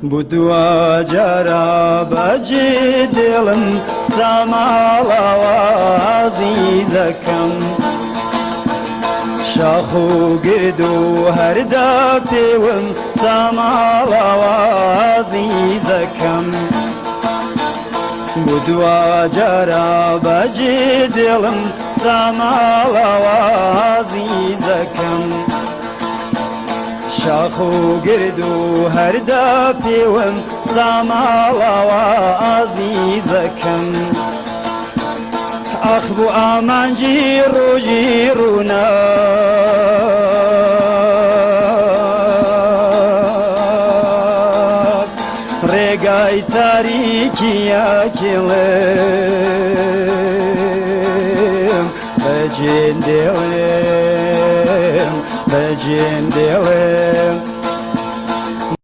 بدوا جرى بجدل سمالا وعزيزكم شاخو قردو هرداتيون سمالا وعزيزكم بدوا جرى بجدل سمالا وعزيزكم شاخو قردو هرداتيون سمالا وعزيزكم أخبو آمان جيرو جيرونا رقاي تاريكي ياكلم بجين ديلم